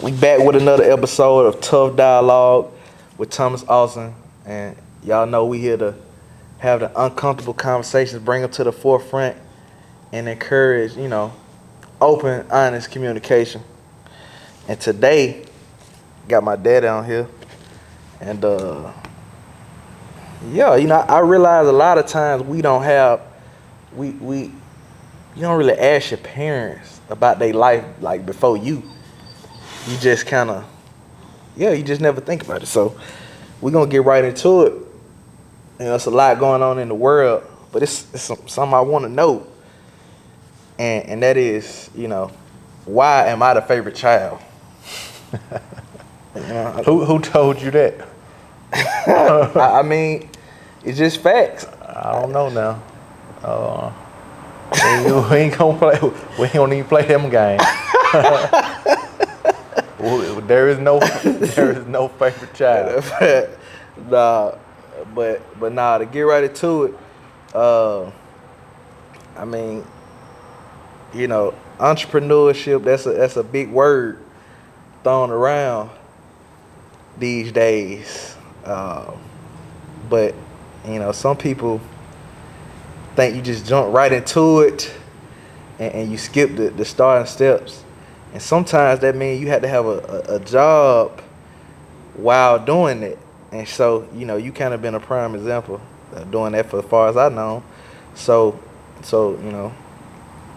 We back with another episode of Tough Dialogue with Thomas Austin, and y'all know we here to have the uncomfortable conversations, bring them to the forefront, and encourage, open, honest communication. And today, got my dad on here, and I realize a lot of times we don't you don't really ask your parents about their life like before you. You just kind of, you just never think about it. So we're going to get right into it. It's a lot going on in the world, but it's something I want to know. And that is, why am I the favorite child? Who told you that? I mean, it's just facts. I don't know now. We ain't gonna play. We ain't gonna even play them games. There is no favorite child. But to get right into it, entrepreneurship, that's a big word thrown around these days. But some people think you just jump right into it and you skip the starting steps. And sometimes that means you have to have a job while doing it. And so, you kind of been a prime example of doing that for as far as I know. So,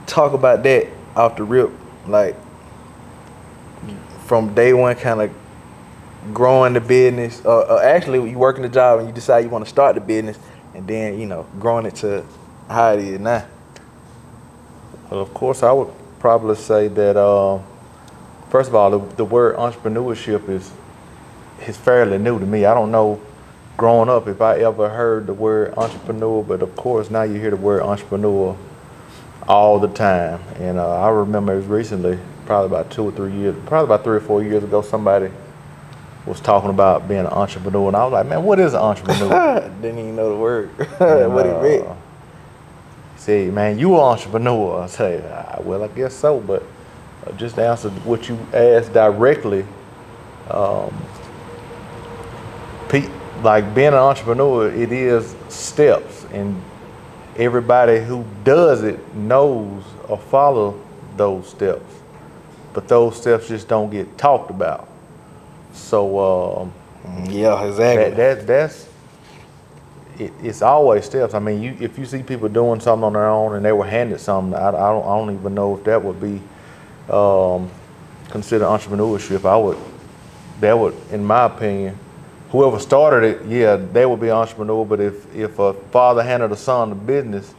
talk about that off the rip, like from day one, kind of growing the business, or actually you working the job and you decide you want to start the business, and then, growing it to how it is now. Well, of course, I would probably say that, first of all, the word entrepreneurship is fairly new to me. I don't know growing up if I ever heard the word entrepreneur, but of course now you hear the word entrepreneur all the time. And I remember it was recently, probably about 3 or 4 years ago, somebody was talking about being an entrepreneur, and I was like, man, what is an entrepreneur? Didn't even know the word. What it meant. He said, man, you an entrepreneur. I say, well, I guess so, but just to answer what you asked directly, like being an entrepreneur, it is steps, and everybody who does it knows or follow those steps, but those steps just don't get talked about. So yeah, exactly. It's always steps. I mean, if you see people doing something on their own and they were handed something, I don't even know if that would be considered entrepreneurship. That would, in my opinion, whoever started it, yeah, they would be an entrepreneur. But if a father handed a son the business,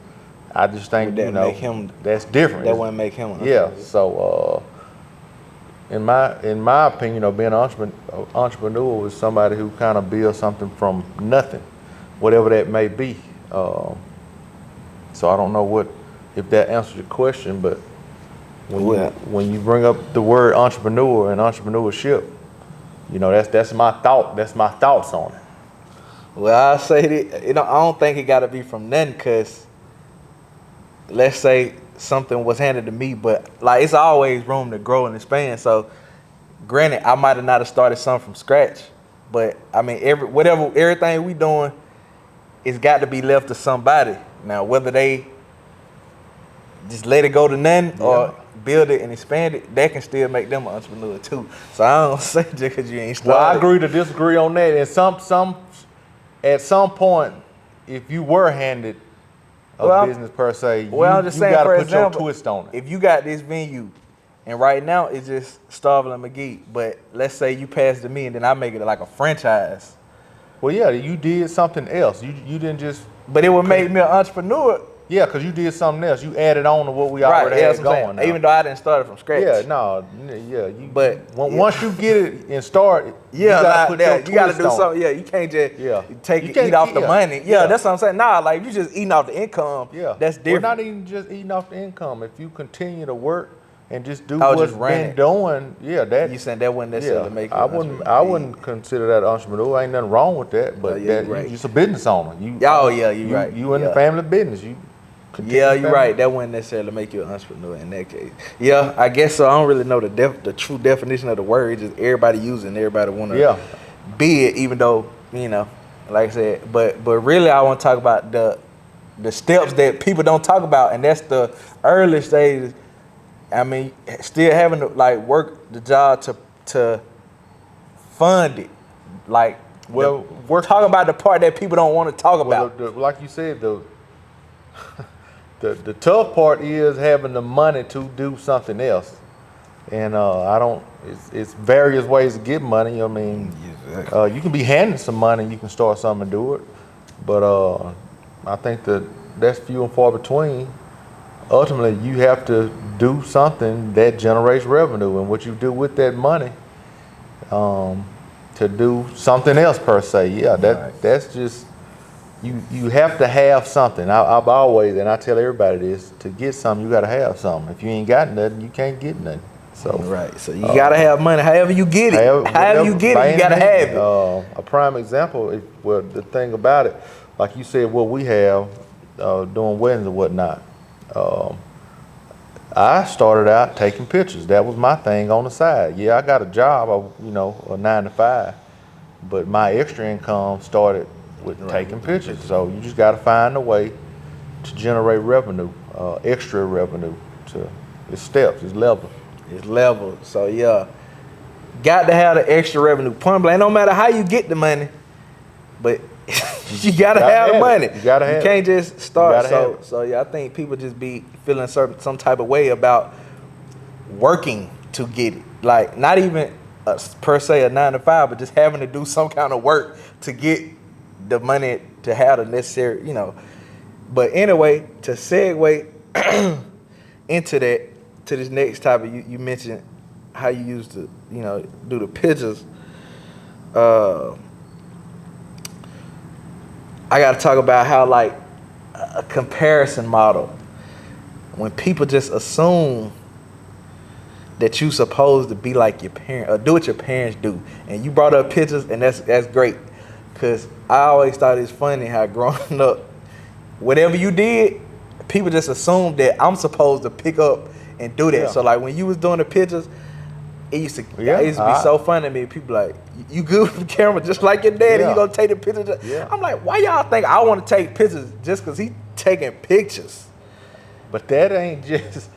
I just think make him, that's different. That wouldn't make him. Yeah. So in my opinion, being an entrepreneur is somebody who kind of builds something from nothing, whatever that may be. So I don't know if that answers your question, but when you bring up the word entrepreneur and entrepreneurship, that's my thought. That's my thoughts on it. Well, I say that, I don't think it got to be from nothing, because let's say something was handed to me, but like it's always room to grow and expand. So granted, I might have not have started something from scratch, but I mean everything we doing, it's got to be left to somebody. Now whether they just let it go to nothing or build it and expand it, that can still make them an entrepreneur too. So I don't say just because you ain't started. Well, I agree to disagree on that. And at some point, if you were handed a business per se, you got to put your twist on it. If you got this venue, and right now it's just Starvin' and McGee, but let's say you pass it to me and then I make it like a franchise. Well, yeah, you did something else. You didn't just. But it would make me an entrepreneur. Yeah, because you did something else. You added on to what we already had going. Even though I didn't start it from scratch. Once you get it and start, you gotta do something. Yeah, you can't just eat off the money. Yeah, that's what I'm saying. Nah, like you just eating off the income. Yeah, that's different. We're not even just eating off the income. If you continue to work and just do what's been doing, that you saying that wouldn't necessarily make it. I wouldn't consider that entrepreneur. Ain't nothing wrong with that, but you're just a business owner. You're right. You in the family business. You Yeah, you're right. That wouldn't necessarily make you an entrepreneur in that case. Yeah, I guess so. I don't really know the true definition of the word. It's just everybody using, everybody want to Yeah. be it, even though, like I said. But really, I want to talk about the steps that people don't talk about, and that's the early stages. I mean, still having to like work the job to fund it. Like, Well, we're talking about the part that people don't want to talk about. like you said, the tough part is having the money to do something else, and I don't. It's various ways to get money. I mean, Exactly. you can be handed some money, you can start something and do it, but I think that's few and far between. Ultimately, you have to do something that generates revenue, and what you do with that money to do something else per se. Yeah, that's just you have to have something. I've always, and I tell everybody this: to get something, you got to have something. If you ain't got nothing, you can't get nothing. So Right. So you gotta have money. However you get it. However you get it, you gotta have it. A prime example, well, the thing about it, like you said, what we have doing weddings and whatnot. I started out taking pictures. That was my thing on the side. Yeah, I got a job, a 9 to 5, but my extra income started with taking pictures. So you just got to find a way to generate revenue, extra revenue. It's steps, it's levels. It's level. So yeah, got to have the extra revenue. Point blank. No matter how you get the money, but you gotta have the money. You gotta have. You can't just start. have So yeah, I think people just be feeling some type of way about working to get it. Like not even per se a 9 to 5, but just having to do some kind of work to get the money to have the necessary, But anyway, to segue into to this next topic, you mentioned how you used to, do the pictures. I got to talk about how like a comparison model, when people just assume that you supposed to be like your parent or do what your parents do, and you brought up pictures, and that's great, cause I always thought it's funny how growing up, whatever you did, people just assumed that I'm supposed to pick up and do that. Yeah. So like when you was doing the pictures, it used to be so funny to me. People like, you good with the camera just like your daddy. Yeah. You gonna take the pictures? Yeah. I'm like, why y'all think I want to take pictures just because he taking pictures? But that ain't just.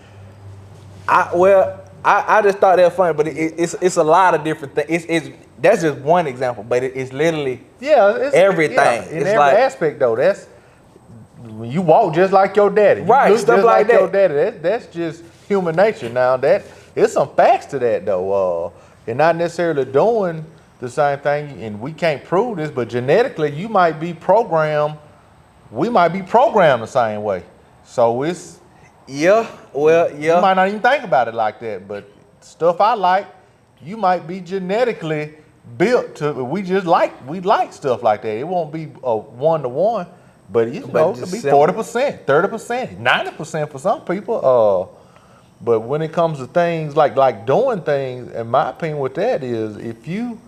I just thought that was funny, but it's a lot of different things. That's just one example, but it's literally It's everything. Yeah, in it's every like, aspect though. That's when you walk just like your daddy. You Right, look stuff just like your that. daddy. That's just human nature. Now there's some facts to that though. You're not necessarily doing the same thing, and we can't prove this, but genetically you might be programmed. We might be programmed the same way. So it's yeah. you might not even think about it like that, but stuff I like, you might be genetically built to. We like stuff like that. It won't be a 1-to-1, but it'll be 40%, 30%, 90% for some people. But when it comes to things like doing things, in my opinion, with that is if you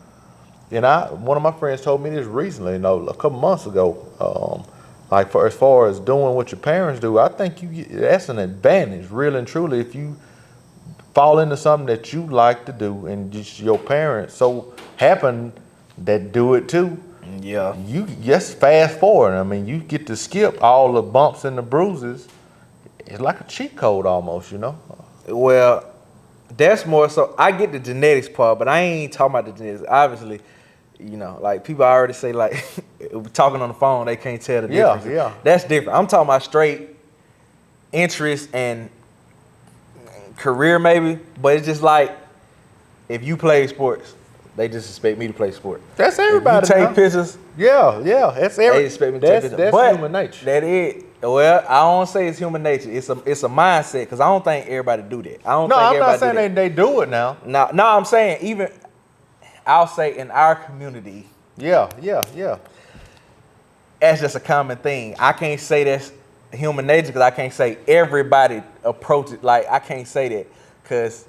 one of my friends told me this recently, a couple months ago. As far as doing what your parents do, I think that's an advantage, really and truly, if you fall into something that you like to do, and just your parents so happen that do it too. Yeah. You just fast forward. I mean, you get to skip all the bumps and the bruises. It's like a cheat code almost, Well, that's more so. I get the genetics part, but I ain't talking about the genetics. Obviously, like people already say, like talking on the phone, they can't tell the difference. Yeah. That's different. I'm talking about straight interest and career, maybe. But it's just like if you play sports, they just expect me to play sports. That's everybody. If you take pictures, Yeah. That's they expect me to take pictures. That's But human nature. that is. Well, I don't say it's human nature. It's a mindset, because I don't think everybody do that. I don't. No, think I'm not everybody saying they do it now. No, I'm saying even I'll say in our community, Yeah. that's just a common thing. I can't say that's human nature, because I can't say everybody approach it. Like I can't say that, because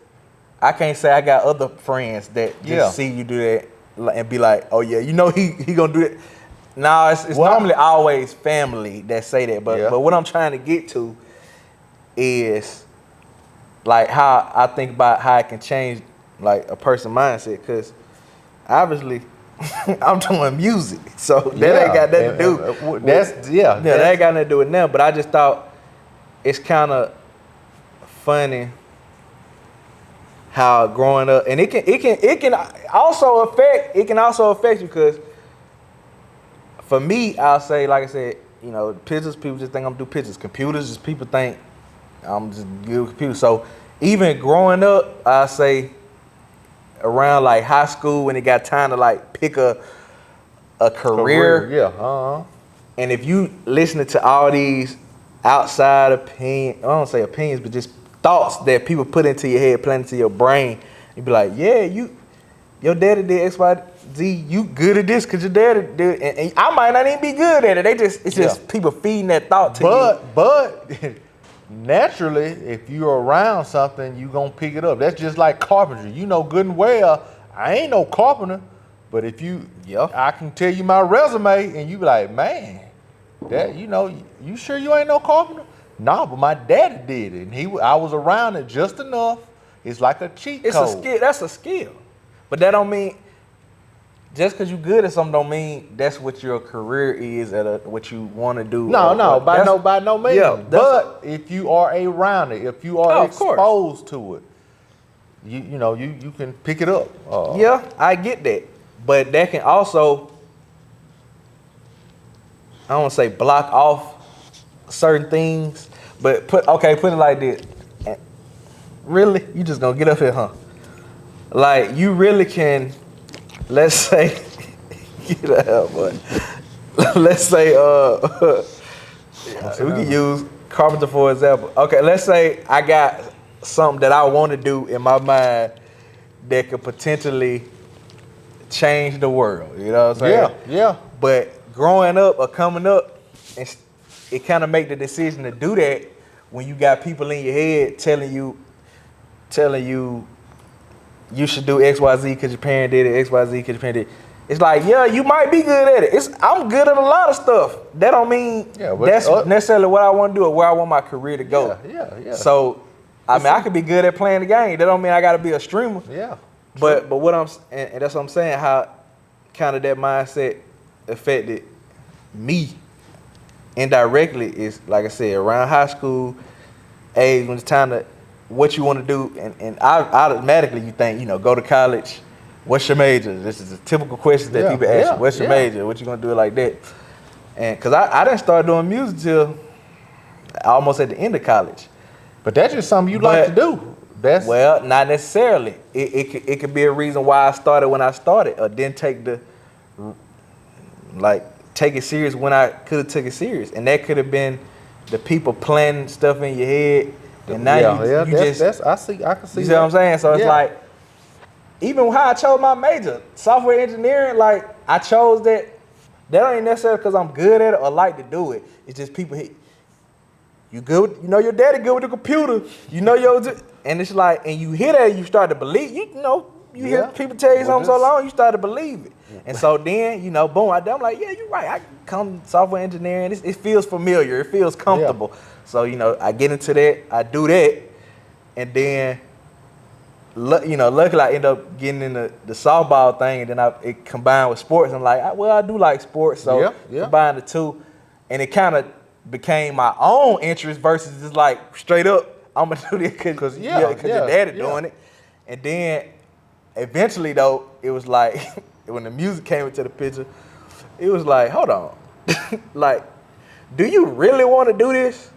I can't say I got other friends that just see you do that and be like, oh yeah, he gonna do it. No, it's Well, normally always family that say that. But Yeah. but what I'm trying to get to is like how I think about how it can change like a person's mindset. Because obviously I'm doing music, so that ain't got nothing to do. That ain't got nothing to do with them. But I just thought it's kind of funny how growing up, and it can also affect you because for me, I'll say, like I said, you know, pictures, people just think I'm do pictures. Computers, just people think I'm just good with computers. So even growing up, I say around like high school when it got time to like pick a career. Yeah. And if you listening to all these outside opinions, I don't say opinions, but just thoughts that people put into your head, plant into your brain, you be like, yeah, your daddy did X, Y, Z, you good at this because your daddy did, and I might not even be good at it. It's just people feeding that thought to you. But naturally, if you're around something, you gonna pick it up. That's just like carpentry. You know good and well, I ain't no carpenter, but if you, I can tell you my resume, and you be like, man, that you sure you ain't no carpenter? No, but my daddy did it, and I was around it just enough. It's like a cheat code. It's a skill. That's a skill, but that don't mean just because you good at something don't mean that's what your career is at what you want to do. No, by no means. Yeah, but if you are around it, if you are exposed to it, you can pick it up. Yeah, I get that, but that can also, I don't want to say block off certain things, but put it like this. Really, you just gonna get up here, huh? Like you really can. Let's say, get the hell, boy. Let's say, we can use carpenter for example. Okay, let's say I got something that I want to do in my mind that could potentially change the world. You know what I'm saying? Yeah. But growing up or coming up, it kind of make the decision to do that when you got people in your head telling you you should do X, Y, Z because your parent did it, X, Y, Z because your parent did it. It's like, yeah, you might be good at it. I'm good at a lot of stuff. That don't mean that's necessarily what I want to do or where I want my career to go. Yeah. So, I could be good at playing the game. That don't mean I got to be a streamer. Yeah. But what and that's what I'm saying, how kind of that mindset affected me indirectly is, like I said, around high school age when it's time to what you want to do, and automatically you think, go to college. What's your major? This is a typical question that people ask you. What's your major? What you gonna do it like that? And because I didn't start doing music till almost at the end of college. But that's just something you like to do. Well, not necessarily. It could be a reason why I started when I started, or didn't take it serious when I could have took it serious, and that could have been the people planning stuff in your head. And now I can see. You see what I'm saying? So it's like, even how I chose my major, software engineering, like I chose that. That ain't necessarily because I'm good at it or like to do it. It's just people hit. You good? Your daddy good with the computer. And it's like, and you hear that, you start to believe. You hear people tell you something so long, you start to believe it. And so then, boom, I'm like, yeah, you're right. I come software engineering. It feels familiar. It feels comfortable. Yeah. So, I get into that. I do that. And then, luckily I end up getting in the softball thing. And then it combined with sports. I'm like, I do like sports. So combine the two. And it kind of became my own interest versus just like straight up, I'm going to do this because your daddy doing it. And then eventually, though, it was like, when the music came into the picture, it was like, hold on. Like, do you really want to do this?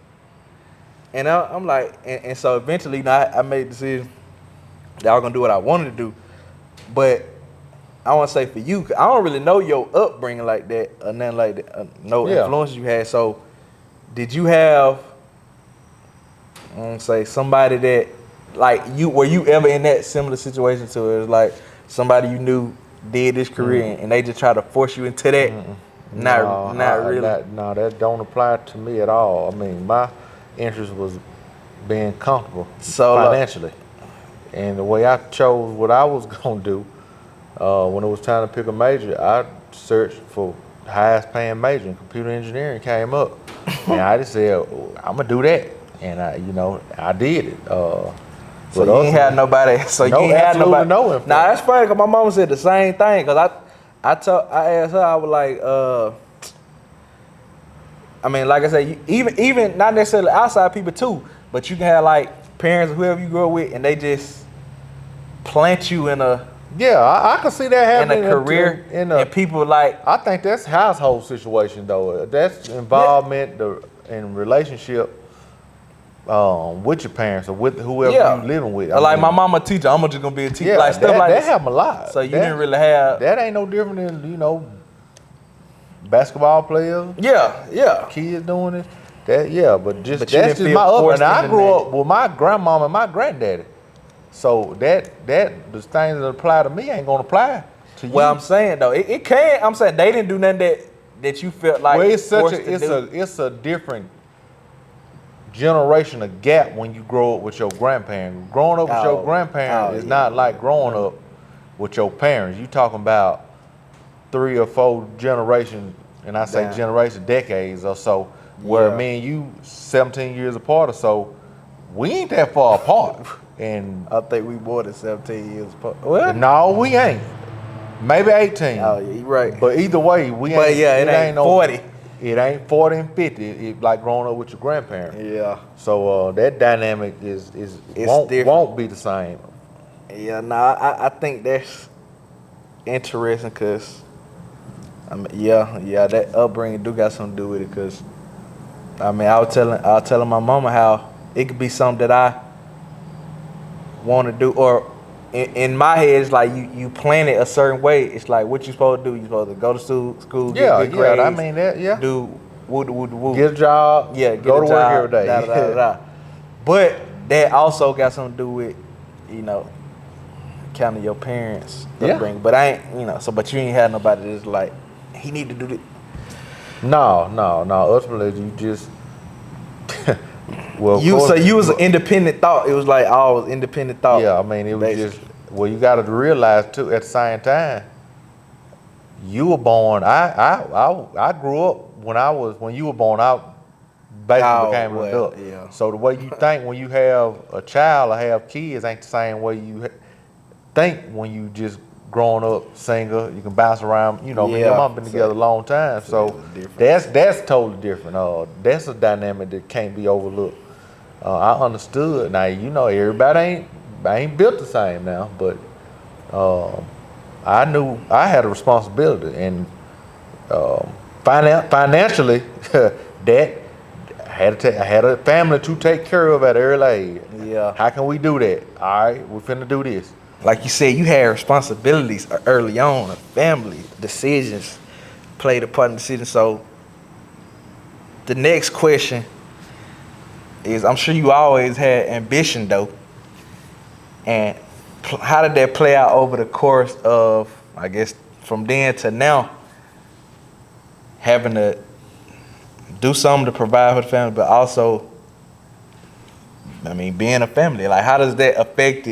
And I'm like, and so eventually, I made the decision that I was going to do what I wanted to do. But I want to say for you, I don't really know your upbringing like that or nothing like that, influences you had. So did you have, I want to say, somebody that, like, were you ever in that similar situation to it? Like somebody you knew did this career and they just try to force you into that? Not really. No, that don't apply to me at all. I mean, my interest was being comfortable financially. And the way I chose what I was going to do, when it was time to pick a major, I searched for highest paying major in computer engineering came up, and I just said, I'm gonna do that, and I did it. So you ain't had nobody. So you ain't had nobody. No influence. Nah, that's funny because my mama said the same thing. Cause I asked her, I was like, I mean, like I said, even not necessarily outside people too, but you can have like parents or whoever you grow up with, and they just plant you in a I can see that happening in a career, and people like. I think that's household situation though. That's involvement in relationship with your parents or with whoever you living with. Like my mama a teacher, I'm just gonna be a teacher. Yeah, like stuff like that this. happen a lot. So you didn't really have that. Ain't no different than basketball players. Yeah. Kids doing it. But that's just my upbringing. I grew up with my grandmama and my granddaddy. So that the things that apply to me ain't gonna apply to you. Well, I'm saying though, it can. I'm saying they didn't do nothing that you felt like. Well, it's a different generational gap when you grow up with your grandparents. Growing up with your grandparents is not like growing up with your parents. You talking about 3 or 4 generations, and I say decades or so, where me and you 17 years apart or so, we ain't that far apart. And I think we more than 17 years apart. Well, no, we ain't. Maybe 18. Oh, yeah, you're right. But either way, we ain't. But yeah, it ain't 40. It ain't 40 and 50. It like growing up with your grandparents. Yeah. So that dynamic won't be the same. Yeah, I think that's interesting because, that upbringing do got something to do with it. Because, I mean, I was telling my mama how it could be something that I want to do, or in my head, it's like you plan it a certain way. It's like what you supposed to do. You supposed to go to school, get good grades. I mean that. Do woo. Get a job. Yeah, go to work every day. But that also got something to do with, kind of your parents' upbringing. But I ain't, but you ain't had nobody that's like, he need to do this. No. Ultimately, you just. Well, you was an independent thought. It was like always independent thought. Yeah, I mean, it was basically. You got to realize too. At the same time, you were born. I grew up when you were born. I basically became an adult. Yeah. So the way you think when you have a child or have kids ain't the same way you think when you just growing up single. You can bounce around. Me and your mom been together a long time. So that's totally different. That's a dynamic that can't be overlooked. I understood. Now everybody ain't built the same now, but I knew I had a responsibility, and financially, that I had a family to take care of at an early age. Yeah. How can we do that? All right, we're finna do this. Like you said, you had responsibilities early on. A family, decisions played a part in decisions. So the next question is, I'm sure you always had ambition though. And how did that play out over the course of, I guess, from then to now, having to do something to provide for the family, but also, being a family? Like, how does that affect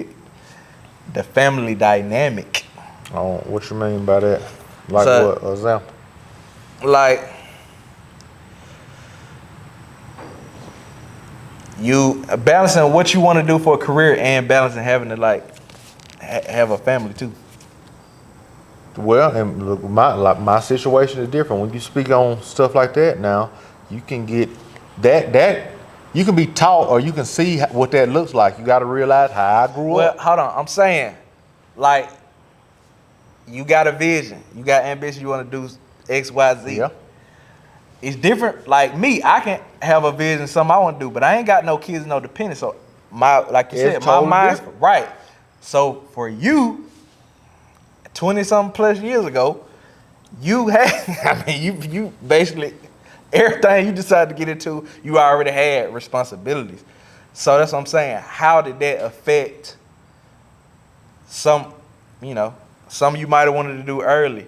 the family dynamic? Oh, what you mean by that? Like what example? Like, you balancing what you want to do for a career and balancing having to have a family too. Well, and look, my situation is different. When you speak on stuff like that now, you can get that you can be taught or you can see what that looks like. You got to realize how I grew up. Well, hold on. I'm saying, like, you got a vision, you got ambition, you want to do X, Y, Z. Yeah. It's different. Like me, I can have a vision, something I want to do, but I ain't got no kids, no dependents. So like you said, totally my mind's different. right. So for you, 20-something plus years ago, you had, you basically, everything you decided to get into, you already had responsibilities. So that's what I'm saying. How did that affect some you might have wanted to do early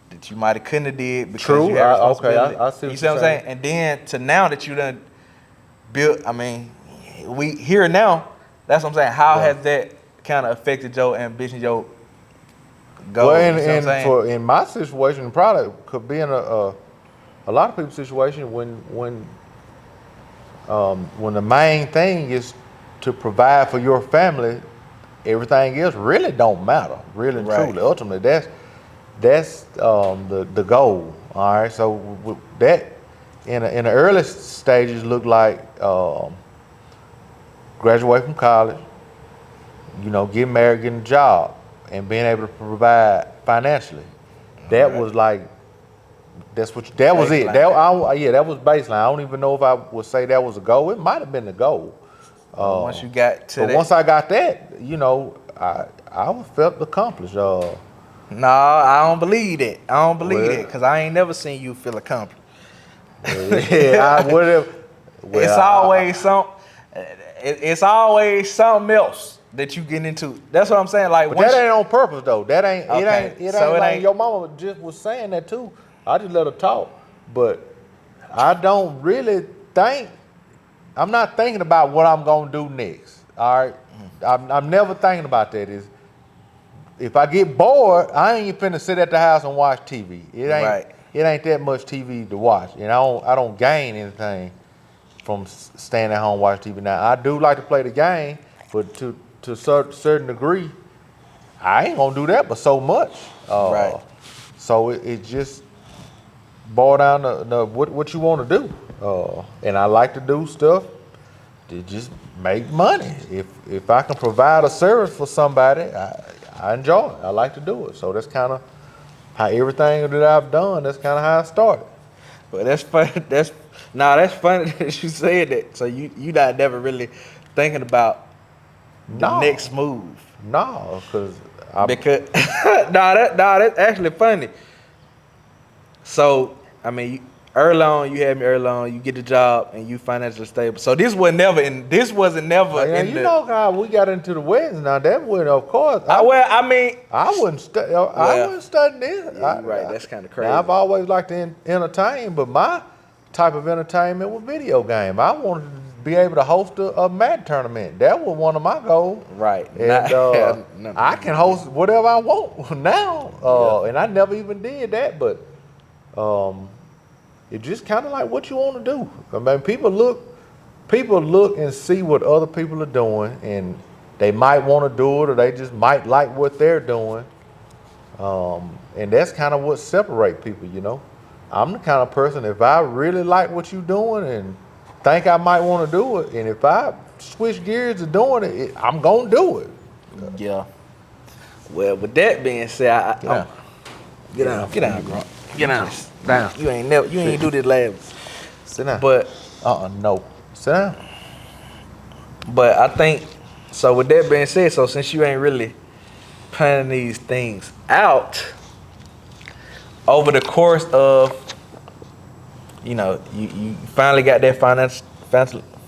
that you might have couldn't have did because you had responsibility? I see you see what I'm saying? And then to now that you done built, we here now, that's what I'm saying. How has that kind of affected your ambition, your go. Well, You see what I'm saying? in my situation, probably could be in a lot of people's situation when the main thing is to provide for your family, everything else really don't matter. Really and Right. truly, ultimately, that's the goal. All right, so that in the early stages look like graduate from college, get married, getting a job, and being able to provide financially. That Right. was like that was it. Baseline. That was baseline. I don't even know if I would say that was a goal. It might have been the goal. Once you got to But that, once I got that, I felt accomplished. no, I don't believe that. I don't believe Well, that because I ain't never seen you feel accomplished. yeah, I would have. Well, It's always it's always something else that you get into. That's what I'm saying. Like but once that ain't on purpose though. That ain't. Okay, It so ain't it like ain't your mama just was saying that too. I just let her talk, but I don't really think. I'm not thinking about what I'm gonna do next. All right, I'm never thinking about that. Is if I get bored, I ain't finna sit at the house and watch TV. right. It ain't that much TV to watch, and I don't gain anything from staying at home watching TV. Now I do like to play the game, but to certain degree, I ain't gonna do that, but so much. Right. So it just boil down to what you want to do, and I like to do stuff to just make money. If I can provide a service for somebody, I enjoy it. I like to do it. So that's kind of how everything that I've done. That's kind of how I started. But that's funny. That's funny that you said that. So you not never really thinking about the No, next move. no, because Because that's actually funny. So I mean, early on you had me early on. You get the job and you financially stable. So this was never in. This wasn't never yeah, in the. how we got into the weddings. Now that would, of course, Well, I mean, I wouldn't I wouldn't study this. yeah, you're right. That's kind of crazy. Now, I've always liked to entertain, but my type of entertainment was video game. I wanted to be able to host a Madden tournament. That was one of my goals. Right. And No. I can host whatever I want now. Yeah. And I never even did that, but it's just kind of like what you want to do. I mean, people look and see what other people are doing, and they might want to do it, or they just might like what they're doing. And that's kind of what separates people. I'm the kind of person, if I really like what you're doing and think I might want to do it, and if I switch gears to doing it, I'm going to do it. Yeah. Well, with that being said, get down, Grump. Get down. You ain't do this last. Sit down. But No. Sit down. But I think so. With that being said, so since you ain't really planning these things out over the course of, you finally got that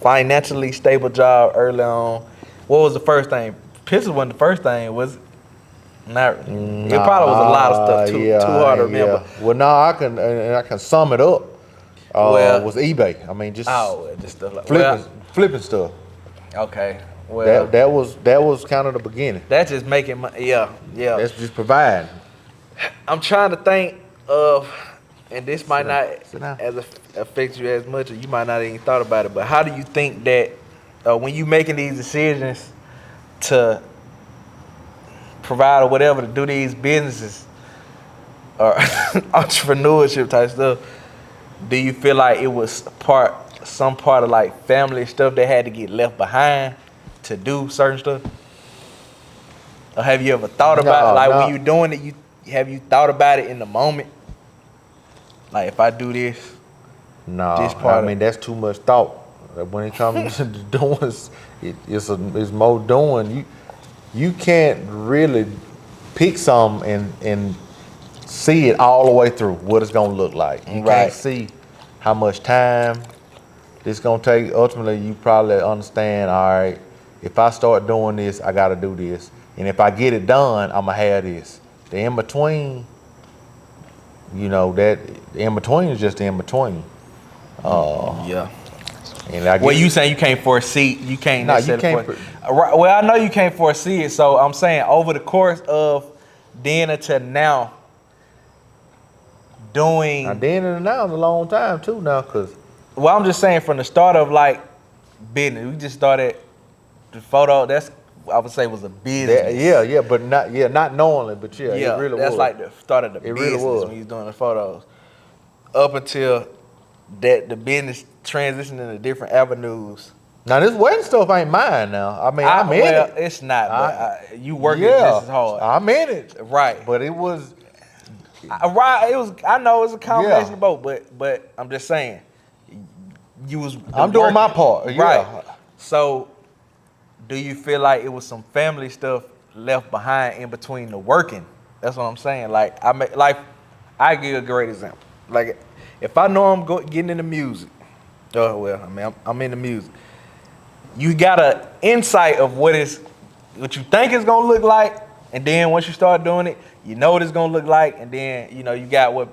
financially stable job early on. What was the first thing? Pistons wasn't the first thing, was it? Not. It probably was a lot of stuff too hard to remember. Yeah. Well, no, I can sum it up. Was eBay. I mean, just just stuff like flipping stuff. Okay. Well, That was kind of the beginning. that's just making money. Yeah. That's just providing. I'm trying to think of, and this might Sit down. not affect you as much, or you might not even thought about it. But how do you think that when you making these decisions to provide or whatever to do these businesses or entrepreneurship type stuff, do you feel like it was some part of like family stuff that had to get left behind to do certain stuff? Or have you ever thought about it? Like when you're doing it, have you thought about it in the moment? Like if I do this, No, this part I mean that's too much thought. When it comes to doing, it's more doing. You can't really pick some and see it all the way through what it's gonna look like. You Right. can't see how much time it's gonna take. Ultimately, you probably understand. All right, if I start doing this, I got to do this, and if I get it done, I'ma have this. The in between, that the in between is just the in between. yeah. And I guess, Well, you saying you can't foresee, you can't No, you necessarily can't Right, well, I know you can't foresee it, so I'm saying over the course of then until now, doing. Now, then and now is a long time too now, cause Well, I'm just saying from the start of like business, we just started the photo. That's I would say was a business. but not knowingly, but it really that's was. like the start of the business really was. when you was doing the photos. Up until that, the business transitioned into different avenues. Now this wedding stuff ain't mine now. I mean, I'm in it. It's not. But you work it just as hard. I'm in it. Right. But it was. Right. It was. I know it's a combination of both, but I'm just saying. I'm doing my part. Yeah. Right. So, do you feel like it was some family stuff left behind in between the working? That's what I'm saying. Like I give a great example. Like if I know I'm getting into music, I'm into music. You got an insight of what you think it's gonna look like, and then once you start doing it, you know what it's gonna look like, and then you got what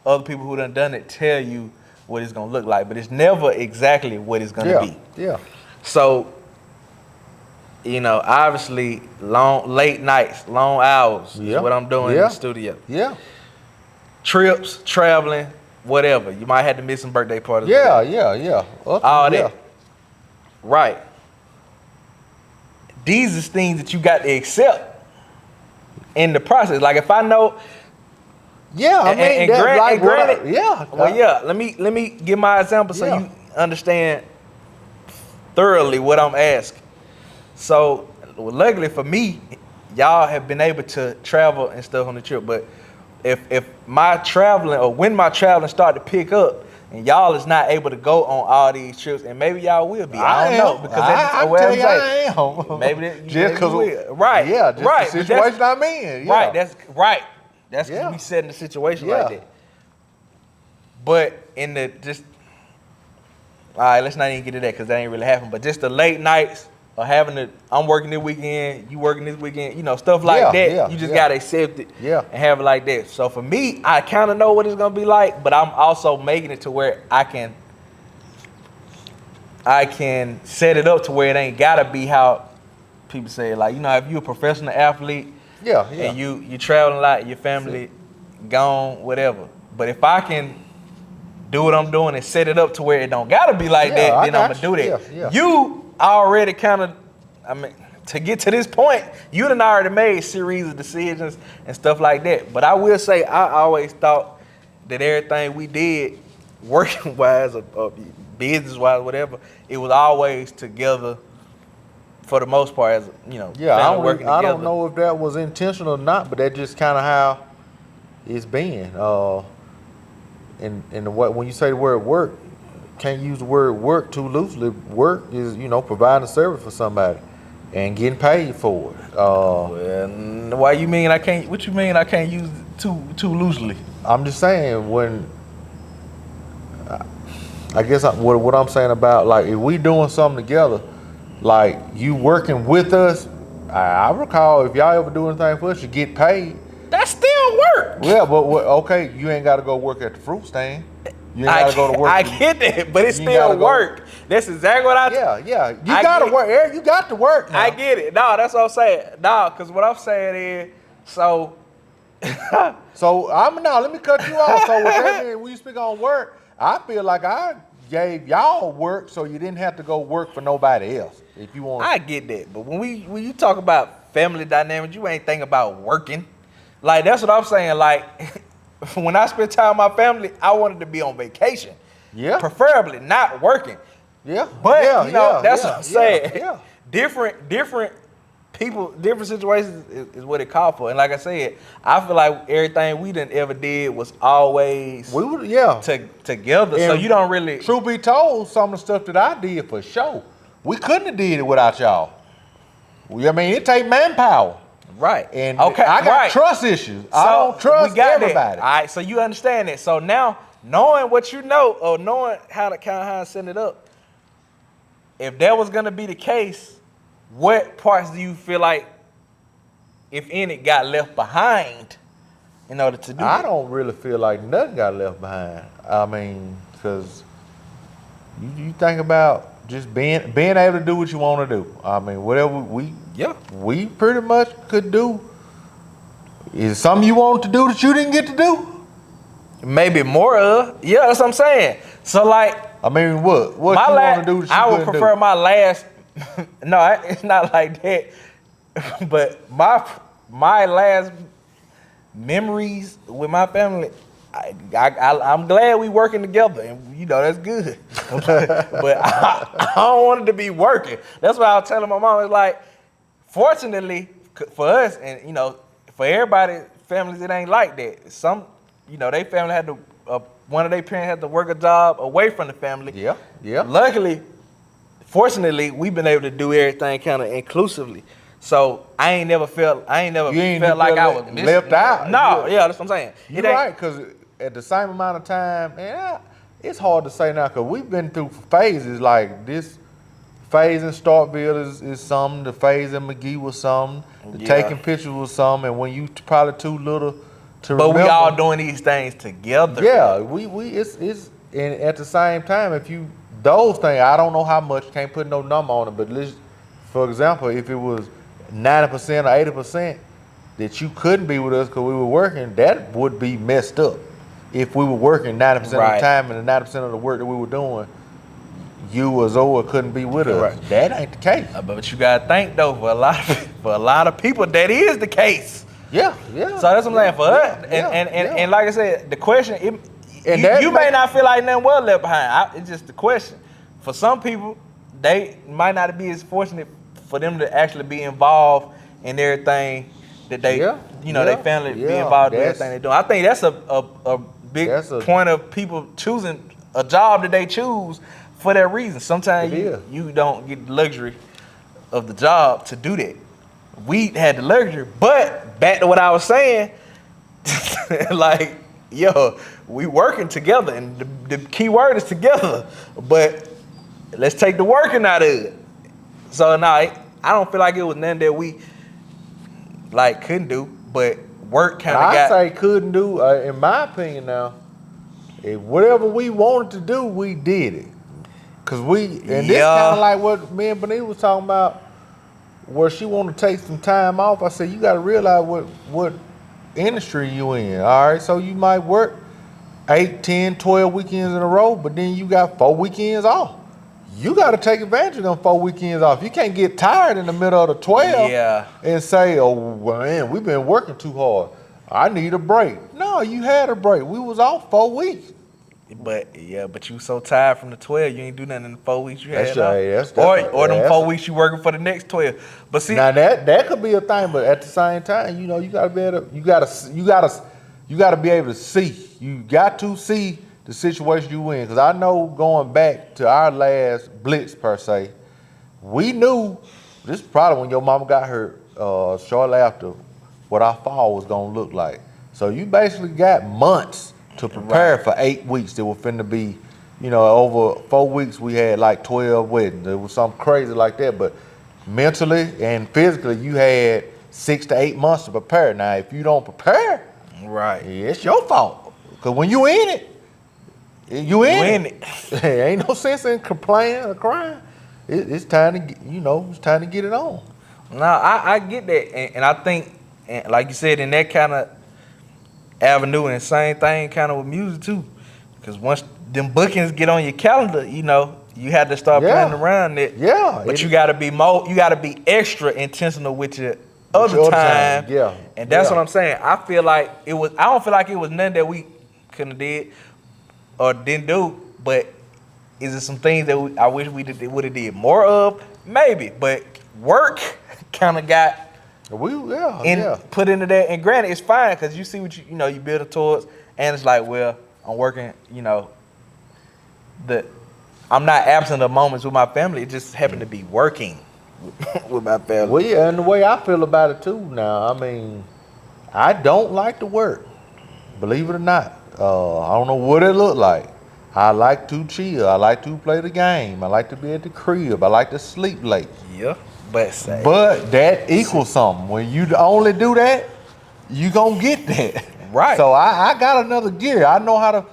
other people who done it tell you what it's gonna look like, but it's never exactly what it's gonna be. Yeah. So, obviously, late nights, long hours is what I'm doing in the studio. Yeah. Trips, traveling, whatever. You might have to miss some birthday parties. Yeah. All that. Right. These is things that you got to accept in the process. Like if I know. Yeah, I mean, granted. Yeah. Well, yeah. Let me give my example so you understand thoroughly what I'm asking. So, luckily for me, y'all have been able to travel and stuff on the trip. But if my traveling or when my traveling start to pick up, and y'all is not able to go on all these trips, and maybe y'all will be. I don't know because I am. Maybe just because right. Yeah, just right. the situation I'm in. Yeah. Right. That's right. That's because we set in a situation like that. But in the all right, let's not even get to that because that ain't really happened. But just the late nights or I'm working this weekend, you working this weekend, stuff like that. You just gotta accept it and have it like that. So for me, I kind of know what it's gonna be like, but I'm also making it to where I can set it up to where it ain't gotta be how people say it. Like if you're a professional athlete, and you traveling a lot, your family gone, whatever. But if I can do what I'm doing and set it up to where it don't gotta be like that, then I'm gonna do that. Yeah. You already to get to this point, you done already made series of decisions and stuff like that. But I will say, I always thought that everything we did, working wise or business wise, whatever, it was always together for the most part, as family working together. I don't know if that was intentional or not, but that's just kind of how it's been. And when you say the word work, can't use the word work too loosely. Work is, providing a service for somebody and getting paid for it. Why you mean I can't? What you mean I can't use it too loosely? I'm just saying when. I guess what I'm saying about like if we doing something together, like you working with us. I recall if y'all ever do anything for us, you get paid. That's still work. Yeah, but okay, you ain't got to go work at the fruit stand. You ain't got to go to work. I get that, but it's still work. That's exactly what Yeah. You got to work. Eric, you got to work now. I get it. No, that's what I'm saying. No, because what I'm saying is, so. Let me cut you off. So what that means, when you speak on work, I feel like I gave y'all work so you didn't have to go work for nobody else. If you want. I get that, but when you talk about family dynamics, you ain't thinking about working. Like that's what I'm saying. Like when I spend time with my family, I wanted to be on vacation. Yeah. Preferably not working. Yeah. But that's what I'm saying. Yeah. Different people, different situations is what it called for. And like I said, I feel like everything we done ever did was always together. And so you don't really. Truth be told, some of the stuff that I did for sure, we couldn't have did it without y'all. I mean, it take manpower. Right. And I got trust issues. So I don't trust everybody. That. All right, so you understand that. So now, knowing what you know, or knowing how to set it up, if that was gonna be the case, what parts do you feel like, if any, got left behind in order to do I don't really feel like nothing got left behind. I mean, because you think about just being able to do what you want to do. I mean, whatever we pretty much could do. Is it something you wanted to do that you didn't get to do? Maybe more of. Yeah, that's what I'm saying. So like, I mean, what you my want to do that you I would couldn't prefer do? my last. No, it's not like that. But my last memories with my family, I'm glad we working together, and you know that's good. But I don't want it to be working. That's why I was telling my mom. It's like, fortunately for us, and you know, for everybody, families, it ain't like that. Some, you know, they family had to. One of their parents had to work a job away from the family. Yeah, yeah. Luckily, fortunately, we've been able to do everything kind of inclusively. So I ain't never felt like I was missing. left out. No, yeah, that's what I'm saying. You're right, because at the same amount of time, man, it's hard to say now, because we've been through phases. Like this phase in Starkville is something. The phase in McGee was something. The taking pictures was something. And when you probably too little to remember. But we all doing these things together. Yeah, it's and at the same time, if you those things, I don't know how much, can't put no number on it, but for example, if it was 90% or 80% that you couldn't be with us because we were working, that would be messed up. If we were working 90% of the time and the 90% of the work that we were doing, you or Zoa couldn't be with us. Right. That ain't the case. But you gotta think though, for a lot of people, that is the case. Yeah, yeah. So that's what I'm saying for us. And like I said, the question, you may not feel like nothing was left behind. It's just the question. For some people, they might not be as fortunate for them to actually be involved in everything that they, their family be involved in everything they do. I think that's a big point of people choosing a job that they choose for that reason. Sometimes you don't get the luxury of the job to do that. We had the luxury, but back to what I was saying, like, yo, we working together, and the key word is together, but let's take the working out of it. So now, I don't feel like it was nothing that we, like, couldn't do, but work kind of got. I say couldn't do, in my opinion now, if whatever we wanted to do, we did it. Because this kind of like what me and Benita was talking about, where she wanted to take some time off. I said, you got to realize what industry you in, all right? So you might work 8, 10, 12 weekends in a row, but then you got 4 weekends off. You got to take advantage of them 4 weekends off. You can't get tired in the middle of the 12 and say, oh, man, we've been working too hard. I need a break. No, you had a break. We was off 4 weeks. But you so tired from the 12, you ain't do nothing in the 4 weeks you had off. Or them 4 weeks you working for the next 12. But see, now that could be a thing, but at the same time, you know, you gotta be able to, you gotta be able to see. You got to see the situation you in. Because I know, going back to our last blitz per se, we knew this is probably when your mama got hurt, shortly after, what our fall was gonna look like. So you basically got months to prepare for 8 weeks. There were finna be, you know, over 4 weeks we had like 12 weddings. It was something crazy like that. But mentally and physically, you had 6 to 8 months to prepare. Now, if you don't prepare, it's your fault. Because when you in it, you in it. Ain't no sense in complaining or crying. It's time to, it's time to get it on. No, I get that, and I think, and like you said, in that kind of avenue, and the same thing kind of with music too, because once them bookings get on your calendar, you have to start planning around it. But you got to be extra intentional with your other time. And that's what I'm saying. I don't feel like it was nothing that we couldn't have did or didn't do, but is it some things that I wish we would have did more of? Maybe, but work kind of got put into that. And granted, it's fine because you see what you building towards, and it's like, well, I'm working. I'm not absent of moments with my family. It just happened to be working with my family. Well, yeah, and the way I feel about it too now, I mean, I don't like to work, believe it or not. I don't know what it look like. I like to chill. I like to play the game. I like to be at the crib. I like to sleep late. Yeah. But that equals something. When you only do that, you gonna get that. Right. So I got another gear. I know how to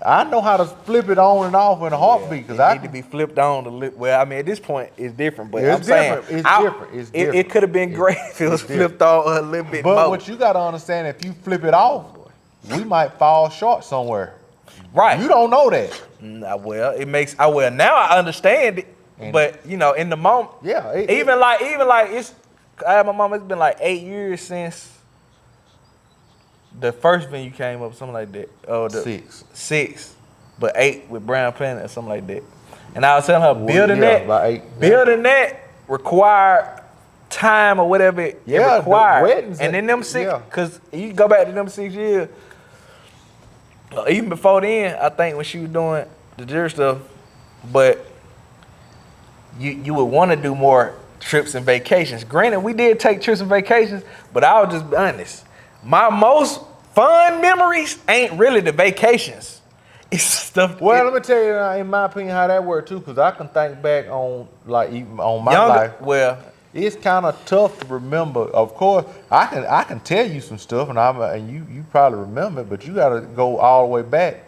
I know how to flip it on and off in a heartbeat because I need to be flipped on to live. Well, I mean, at this point, it's different. But it's I'm saying, different. It's different. It's different. It could have been great if it was flipped on a little bit more. But what you got to understand, if you flip it off, we might fall short somewhere. Right. You don't know that. Well, it makes. Well, now I understand it. But you know, in the moment, yeah. Even like it's. I had my mom. It's been like 8 years since the first venue came up, something like that. Oh, six, but 8 with Brown Planet or something like that. And I was telling her building that required time or whatever it required. And in them 6, because you go back to them 6 years. Even before then, I think when she was doing the jury stuff, but you would want to do more trips and vacations. Granted, we did take trips and vacations, but I'll just be honest. My most fun memories ain't really the vacations. It's stuff. Well, let me tell you, in my opinion, how that worked too, because I can think back on even on my life. Well, it's kind of tough to remember. Of course, I can tell you some stuff, and you probably remember it, but you got to go all the way back.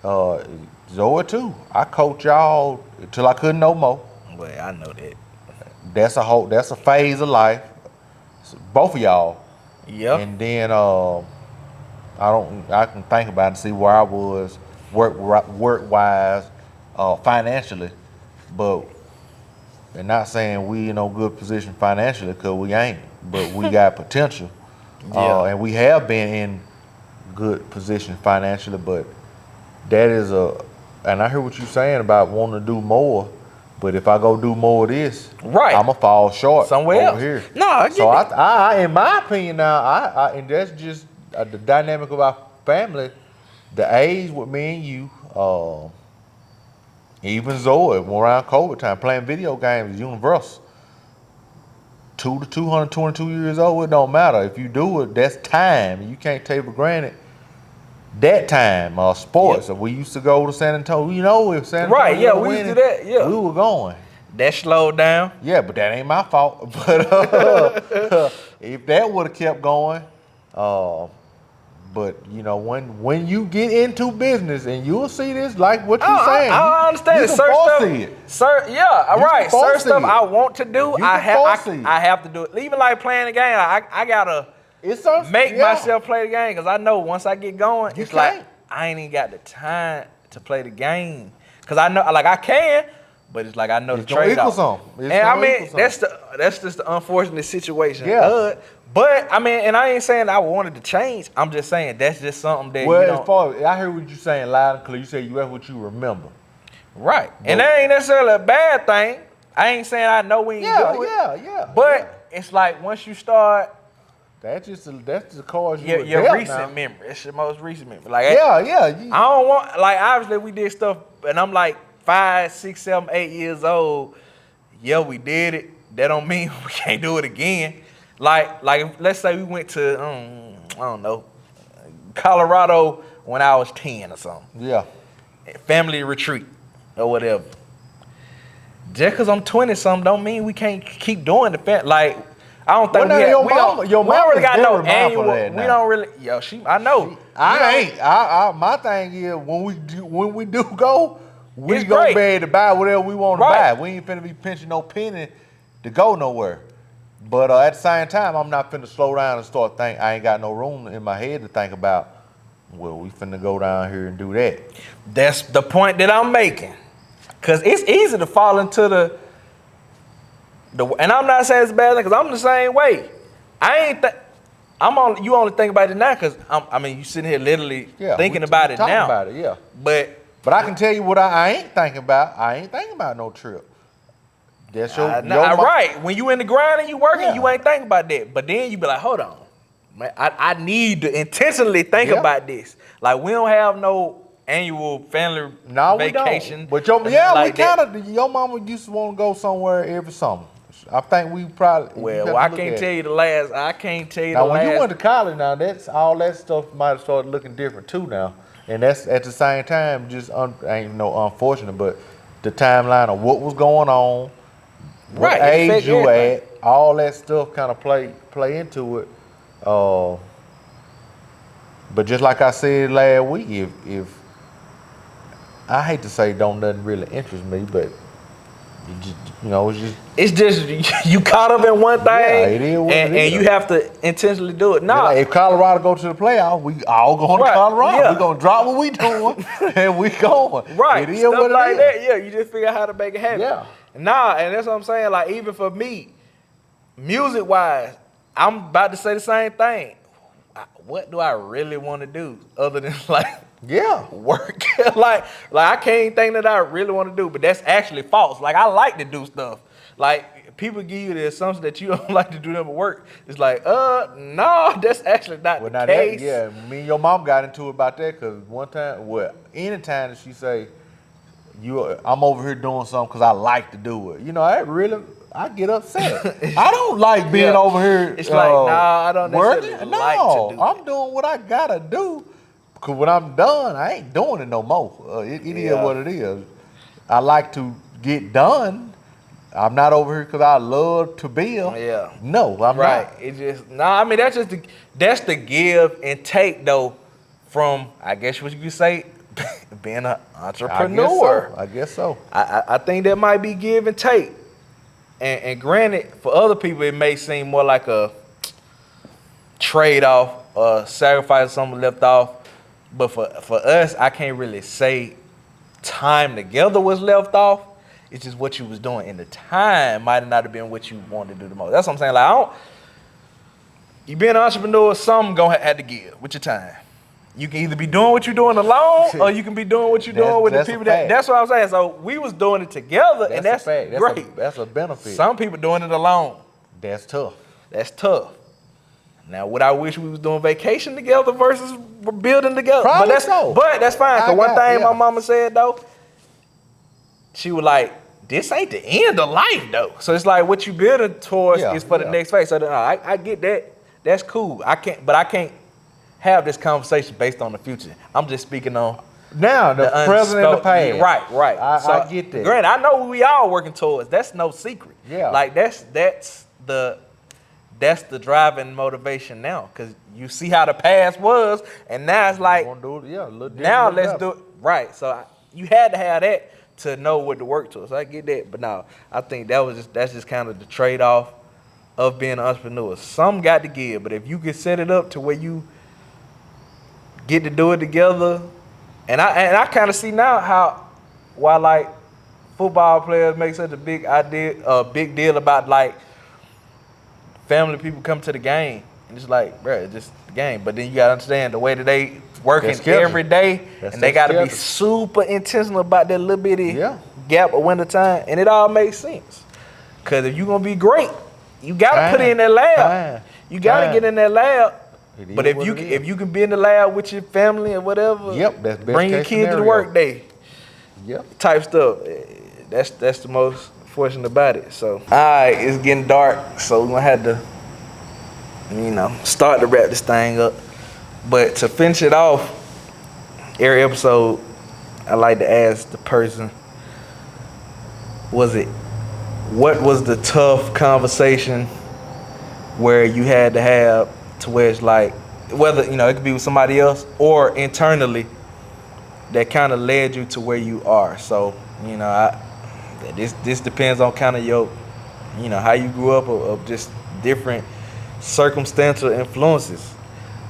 Zoe too. I coached y'all till I couldn't no more. Well, I know that. That's a phase of life. Both of y'all. Yeah. And then I can think about it and see where I was work wise, financially, but and not saying we in no good position financially because we ain't, but we got potential. And we have been in good position financially, but that is and I hear what you're saying about wanting to do more. But if I go do more of this, right, I'ma fall short somewhere over else. here. No, I get so it. I, in my opinion, now, and that's just the dynamic of our family. The age with me and you, even Zoe, around COVID time, playing video games is universal. 2 to 222 years old, it don't matter. If you do it, that's time. You can't take for granted that time. Sports. Yep. We used to go to San Antonio. You know, if San Antonio we used to do that. Yeah, we were going. That slowed down. Yeah, but that ain't my fault. But if that would have kept going, but you know, when you get into business, and you'll see this, like what you're saying. I understand. Certain stuff, certain stuff I want to do, I have to do it. Even like playing the game, I gotta make myself play the game because I know once I get going, like I ain't even got the time to play the game because I know, like I can. But it's like I know the trade-off. And I mean, that's just the unfortunate situation. Yeah. But I mean, and I ain't saying I wanted to change. I'm just saying that's just something that I heard what you saying loud and clear. You say that's what you remember. Right. And that ain't necessarily a bad thing. I ain't saying I know when you do it. Yeah. But it's like once you start, that's the cause your recent memory. It's your most recent memory. Like I don't want, like, obviously we did stuff, and I'm like 5, 6, 7, 8 years old. Yeah, we did it. That don't mean we can't do it again. Like let's say we went to I don't know, Colorado when I was 10 or something. Yeah. Family retreat or whatever. Just because I'm 20 something don't mean we can't keep doing the like. I don't think we don't really got no annual. We don't really. I know. My thing is when we do go, we gonna be able to buy whatever we want to buy. We ain't finna be pinching no penny to go nowhere. But at the same time, I'm not finna slow down and start thinking. I ain't got no room in my head to think about. Well, we finna go down here and do that. That's the point that I'm making. Cause it's easy to fall into the and I'm not saying it's a bad thing, cause I'm the same way. You only think about it now, cause you sitting here literally thinking about it now. About it, yeah. But I can tell you what I ain't thinking about. I ain't thinking about no trip. That's right. When you in the grind and you working, you ain't thinking about that. But then you be like, hold on, man, I need to intentionally think about this. Like we don't have no annual family vacation. But your mama used to want to go somewhere every summer. I think we probably. Well, I can't tell you the last. I can't tell you now, the last. Now, when you went to college, now that's all that stuff might have started looking different too now, and that's at the same time just ain't no unfortunate, but the timeline of what was going on, what age you at, all that stuff kind of play into it. But just like I said last week, if I hate to say don't nothing really interest me, but it's just you caught up in one thing, yeah, it is what it is. and you have to intentionally do it. Like if Colorado go to the playoff, we all going to Colorado. Yeah. We gonna drop what we doing and we going. Right, it is stuff what like it is. that. Yeah, you just figure out how to make it happen. Yeah. Nah, and that's what I'm saying. Like even for me, music wise, I'm about to say the same thing. What do I really want to do other than work? like I can't think that I really want to do, but that's actually false. Like I like to do stuff. Like people give you the assumption that you don't like to do them at work. It's like, no, that's actually not the case. Me and your mom got into it about that because one time, anytime that she say, I'm over here doing something because I like to do it. I get upset. I don't like being over here. It's like, nah, I don't working. necessarily like to do I'm doing what I gotta do. Cause when I'm done, I ain't doing it no more. It is what it is. I like to get done. I'm not over here because I love to build. Yeah. No, I'm not. It just I mean that's the give and take though from I guess what you could say being an entrepreneur. I guess so. I think that might be give and take. And granted, for other people, it may seem more like a trade-off, or sacrifice something left off. But for us, I can't really say time together was left off. It's just what you was doing in the time might not have been what you wanted to do the most. That's what I'm saying. Like, you being an entrepreneur, something gonna have to give with your time. You can either be doing what you're doing alone, or you can be doing what you're doing with the people that's what I'm saying. So we was doing it together, and that's great. That's a benefit. Some people doing it alone. That's tough. That's tough. Now, would I wish we was doing vacation together versus building together? Probably but that's fine. Cause one thing my mama said though, she was like, "This ain't the end of life though." So it's like what you building towards is for the next phase. So I get that. That's cool. I can't have this conversation based on the future. I'm just speaking on now the present and the past. Right. I get that. Granted, I know we all working towards. That's no secret. Yeah. Like that's the driving motivation now, because you see how the past was, and now it's like now let's do it right. So you had to have that to know what to work towards. So I get that, but no, I think that's just kind of the trade-off of being an entrepreneur. Some got to give, but if you can set it up to where you get to do it together, and I kind of see now why like football players make such a big deal about like family people come to the game, and it's like, bro, it's just the game. But then you gotta understand the way that they working every day, and they gotta be super intentional about that little bitty gap of winter time, and it all makes sense. Cause if you gonna be great, you gotta put it in that lab. You gotta get in that lab. But if you can be in the lab with your family or whatever, that's best bring your kids to the work day, type stuff. That's the most fortunate about it. So, all right, it's getting dark, so we're gonna have to, start to wrap this thing up. But to finish it off, every episode, I like to ask the person, what was the tough conversation where you had to have to where it's like, whether, it could be with somebody else or internally, that kind of led you to where you are. So, this depends on kind of your, how you grew up of just different circumstantial influences.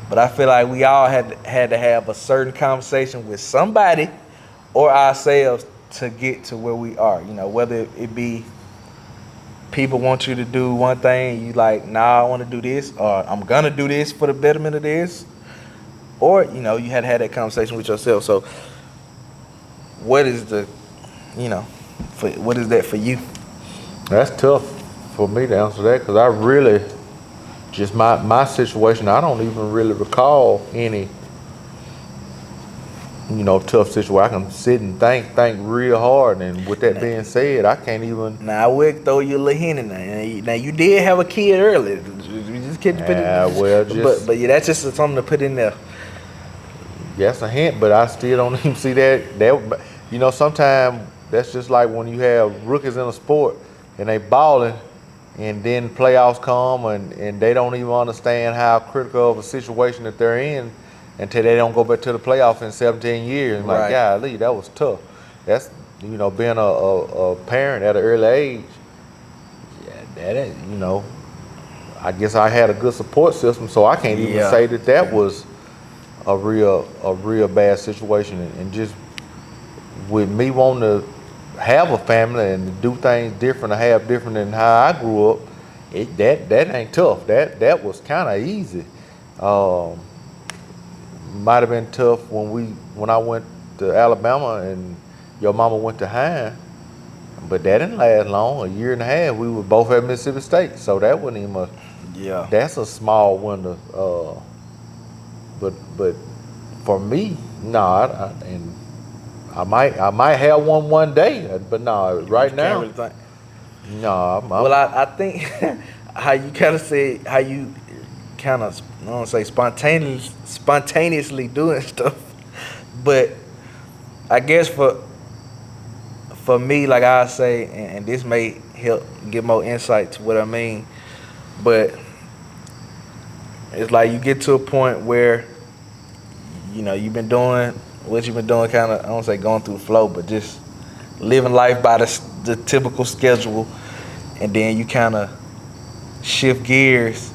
But I feel like we all had to have a certain conversation with somebody or ourselves to get to where we are. Whether it be people want you to do one thing, you like, nah, I want to do this, or I'm gonna do this for the betterment of this, or you had to have that conversation with yourself. So, what is what is that for you? That's tough for me to answer that, because I really just my situation. I don't even really recall any tough situation where I can sit and think real hard. And with that being said, I can't even. Now I would throw you a little hint in there. Now you did have a kid earlier. We just can't put it. But yeah, that's just something to put in there. That's a hint, but I still don't even see that. Sometimes that's just like when you have rookies in a sport and they balling, and then playoffs come and they don't even understand how critical of a situation that they're in until they don't go back to the playoff in 17 years. And like, golly, that was tough. that's being a parent at an early age. Yeah, that ain't, I guess I had a good support system, so I can't even Yeah. say that was a real bad situation. And just with me wanting to have a family and to do things different or have different than how I grew up, that ain't tough. That was kind of easy. Um, Might have been tough when I went to Alabama and your mama went to Hine, but that didn't last long. A year and a half. We were both at Mississippi State, so that wasn't even Yeah. that's a small window. But for me, no, and I might have one day, but no, right You can't now, really think. no, Well, I think how you kind of say how you kind of I don't wanna say spontaneously doing stuff, but I guess for me, like I say, and this may help give more insight to what I mean, but it's like you get to a point where you've been doing what you've been doing, kind of I don't say going through the flow, but just living life by the typical schedule, and then you kind of shift gears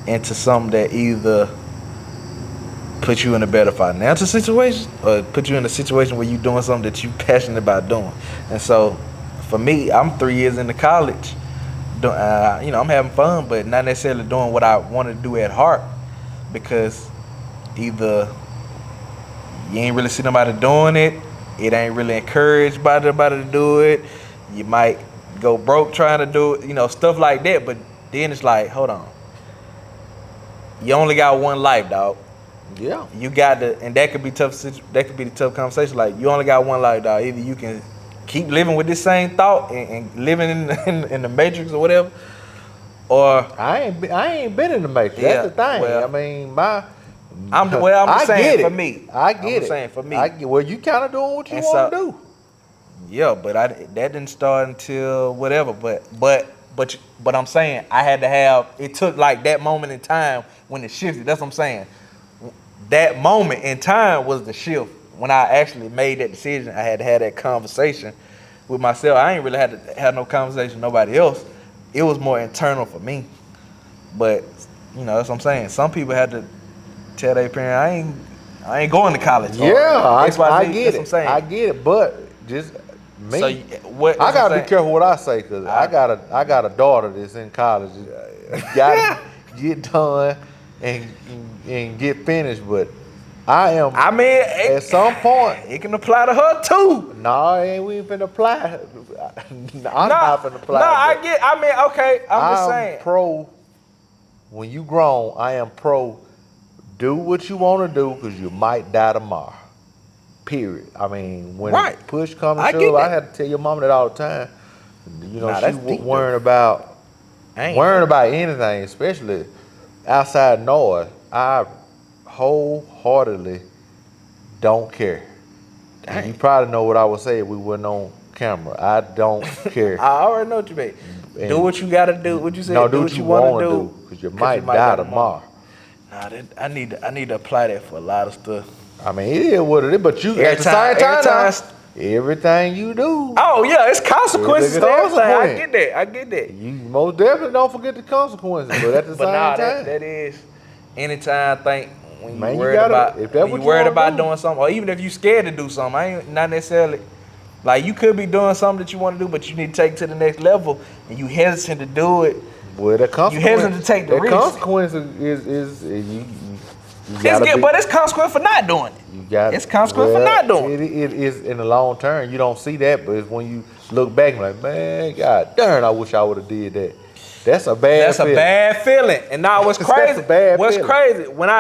into something that either put you in a better financial situation or put you in a situation where you're doing something that you're passionate about doing. And so for me, I'm 3 years into college. I'm having fun, but not necessarily doing what I want to do at heart, because either you ain't really see nobody doing it ain't really encouraged by nobody to do it, you might go broke trying to do it, stuff like that. But then it's like, hold on, you only got one life, dog. yeah, You got to, and that could be tough. That could be the tough conversation. Like, you only got one life, dog. Either you can keep living with this same thought and living in the matrix or whatever, or I ain't been in the matrix. yeah. That's the thing. Well, I mean, I'm I saying get for it. me. I get I'm it. saying for me. Well, you kind of doing what you And want to so, do. yeah, but that didn't start until whatever. But I'm saying I had to have. It took like that moment in time when it shifted. That's what I'm saying. That moment in time was the shift when I actually made that decision. I had to have that conversation with myself. I ain't really had to have no conversation with nobody else. It was more internal for me. But that's what I'm saying. Some people had to tell their parent, I ain't going to college. Yeah, I get That's what I'm it. saying. I get it. But just me, So what? I That's what I'm gotta be saying. careful what I say, because I got a daughter that's in college. You gotta get done and get finished. But I am I mean, at some point. it can apply to her too. We ain't finna apply. I'm not finna apply. I mean, okay. I'm just I'm saying. pro. When you grown, I am pro. Do what you want to do, because you might die tomorrow. Period. I mean, when Right. push comes I to get shove, I that. had to tell your mama that all the time. Nah, She that's deep, worrying though. worrying about anything, especially outside noise. I wholeheartedly don't care. And you Dang. probably know what I would say if we wasn't on camera. I don't care. I already know what you mean. Do And what you gotta do. What you said. no, Do do what what you you want want to to do. do, because you might die tomorrow. Nah, I need to apply that for a lot of stuff. I mean, it is what it is, but you at the same time now, everything you do, Oh yeah, it's consequences It's a to everything. I consequence. get that. you most definitely don't forget the consequences. But at the But same nah, time, that is anytime I think when you man, you worried gotta, about if that's when you what you worried want to about do, doing something, or even if you scared to do something, I ain't not necessarily like you could be doing something that you want to do, but you need to take it to the next level, and you hesitant to do it. well, the You hesitant to consequence, take the that risk. consequence is you gotta be. But it's consequence for not doing it. You got It's consequence for not doing it. it is in the long term. You don't see that, but it's when you look back and like, man, God darn, I wish I would have did that. That's a bad That's feeling. a bad feeling. And now what's That's crazy? a bad What's feeling. crazy when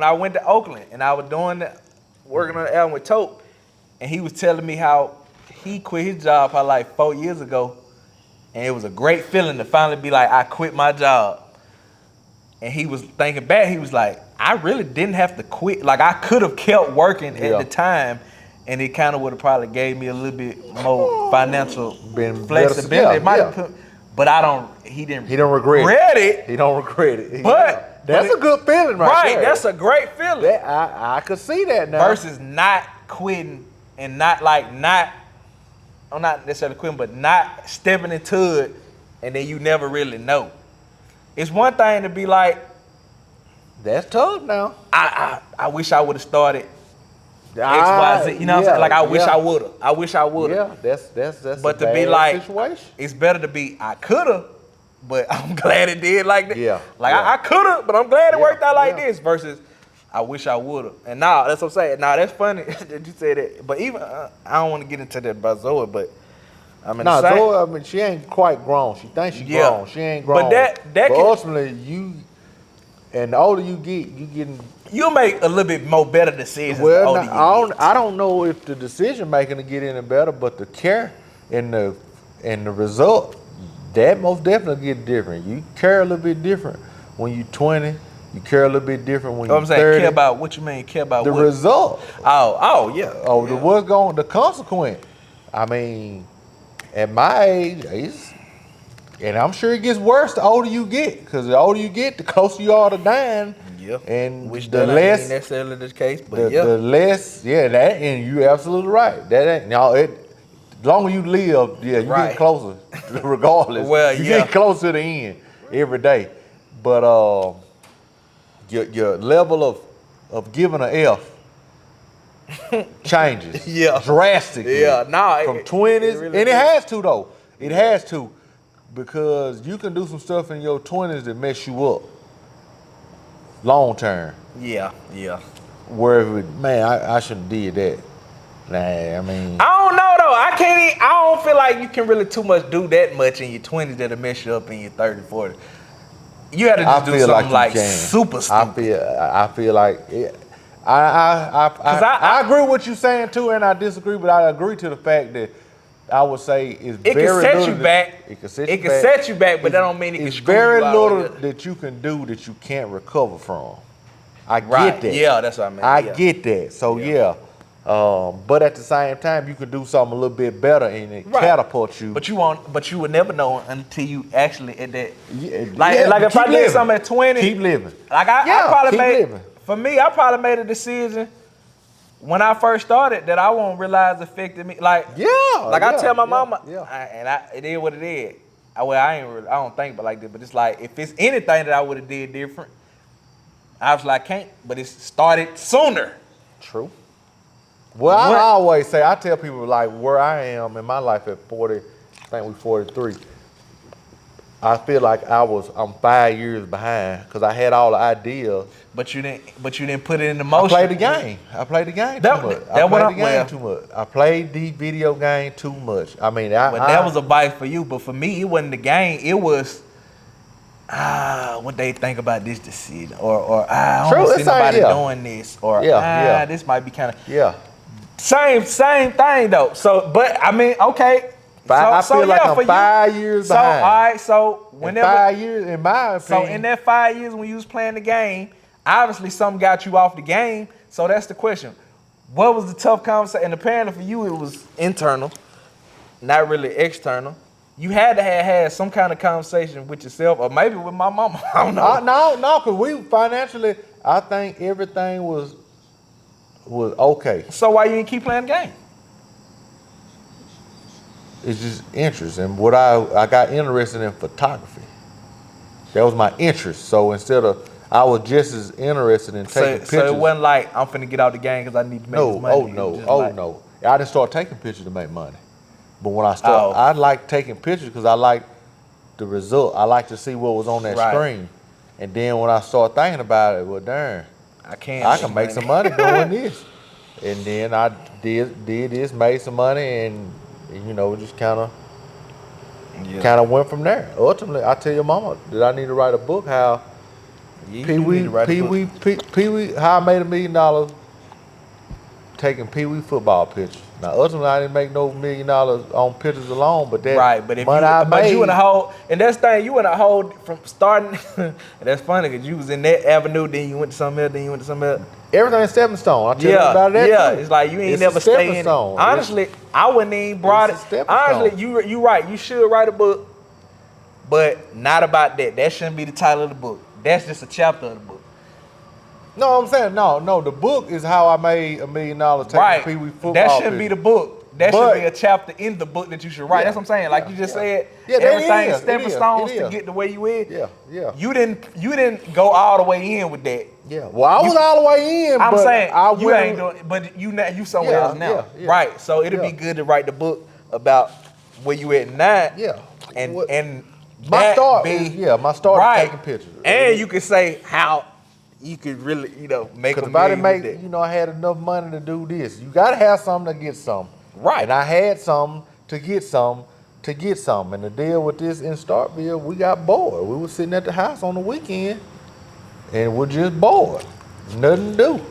I went to Oakland and I was working on the album with Tope, and he was telling me how he quit his job probably like 4 years ago, and it was a great feeling to finally be like, I quit my job. And he was thinking back, he was like, I really didn't have to quit. Like, I could have kept working at the time, and it kind of would have probably gave me a little bit more financial Been flexibility. better, It might have yeah. put, but he didn't regret it. He don't regret it. But that's a good feeling, right there. That's a great feeling. That I could see that now. Versus not quitting and not I'm not necessarily quitting, but not stepping into it, and then you never really know. It's one thing to be like, That's tough now. I wish I would have started X, Y, Z. You know what I'm saying? Like I wish I would have. I wish I would have. Yeah, that's But a to be bad like, situation. it's better to be I coulda, but I'm glad it did like that. Yeah, Like yeah. I coulda, but I'm glad it worked out like yeah. this versus I wish I woulda. And now that's what I'm saying. Now that's funny that you said that. But even I don't want to get into that about Zoe, but I mean, No, the same- Zoe, I mean, she ain't quite grown. She thinks she Yeah. grown. She ain't grown. But that but can- ultimately, and the older you get, you getting. you'll make a little bit more better decisions. Well, the older you get. I don't know if the decision making to get any better, but the care and the result, that most definitely get different. You care a little bit different when you 20. You care a little bit different when You know you're what I'm saying? 30. Care about what you mean? Care about the what? result. Oh yeah. Oh, yeah. the consequence. I mean, at my age, and I'm sure it gets worse the older you get, because the older you get, the closer you are to dying. Yeah. And Which the that less ain't necessarily the case, but the less, that, and you're absolutely right. That ain't now it. The longer you live, you Right. get closer, regardless. Well, you yeah. get closer to the end every day. But your level of giving an F changes, Yeah. drastically. Yeah, nah, from it 20s, really and it does. has to though. It has to, because you can do some stuff in your 20s that mess you up long term. Yeah. Where I shouldn't have did that. Nah, I mean, I don't know though. I don't feel like you can really too much do that much in your 20s that'll mess you up in your 30, 40. You had to just do something like super stupid. I feel like it, I agree with what you're saying too, and I disagree, but I agree to the fact that I would say it's It very can set little you back. It can set It you can back. set you back, but that don't mean it can It's screw very you out. little that you can do that you can't recover from. I Right. get that. Yeah, that's what I mean. I Yeah. get that. So Yeah. but at the same time, you can do something a little bit better, and it Right. catapult you. But you would never know until you actually at that. Yeah, Like if keep I did living. something at 20, keep living. like I probably keep made living. for me, I probably made a decision when I first started that I won't realize affected me. Like I tell my mama, it is what it is. I don't think about like this, but it's like if it's anything that I would have did different, obviously I can't. But it started sooner. True. Well, I always say, I tell people like where I am in my life at 40, I think we're 43. I feel like I'm 5 years behind because I had all the ideas. But you didn't put it into motion. I played the game. I played the game too much. Too much. I played the video game too much. I mean, that was advice for you, but for me, it wasn't the game. It was what they think about this decision, or I don't see nobody doing this, or this might be kind of same thing though. So, but I mean, okay. I feel like I'm 5 years behind. So, all right. So whenever 5 years, in my opinion. So in that 5 years when you was playing the game, obviously something got you off the game. So that's the question. What was the tough conversation? And apparently for you, it was internal, not really external. You had to have had some kind of conversation with yourself, or maybe with my mama. I don't know. No, because we financially, I think everything was okay. So why you didn't keep playing the game? It's just interest, and what I got interested in photography. That was my interest. So I was just as interested in taking pictures. So it wasn't like I'm finna get out the game because I need to make this money. No. I didn't start taking pictures to make money. But when I started, I liked taking pictures because I liked the result. I liked to see what was on that screen. And then when I started thinking about it, well, darn, I can make some money doing this. And then I did this, made some money, and just kind of went from there. Ultimately, I tell your mama that I need to write a book how Pee Wee, how I made $1 million taking Pee Wee football pictures. Now, ultimately, I didn't make no $1 million on pictures alone, but that right. But if you in a hole, and that's the thing, you in a hole from starting. And that's funny because you was in that avenue, then you went to something else, then you went to something else. Everything's stepping stone. I tell you about that. Yeah, too. It's like you ain't never stay in it. Honestly, I wouldn't even brought it. Honestly, you right. You should write a book, but not about that. That shouldn't be the title of the book. That's just a chapter of the book. No, I'm saying no. The book is how I made $1 million taking Right. Pee Wee football. That shouldn't be the book. That But- should be a chapter in the book that you should write. Yeah, That's what I'm saying. Like yeah, you just yeah. said, Yeah, that everything is, is stepping it is, stones it to is. get the way you in. Yeah. You didn't go all the way in with that. Yeah. Well, I was all the way in. I'm but saying I you went ain't doing, but you somewhere Yeah, else now, yeah. right? So it'll be Yeah. good to write the book about where you at now. Yeah. and What- and My that start be, is my start right. is taking pictures. And you can say how you could really make Because a if I million didn't with make, that. I had enough money to do this. You gotta have something to get some. Right. And I had some to get some to get some. And the deal with this in Starkville, we got bored. We were sitting at the house on the weekend and we're just bored. Nothing to do.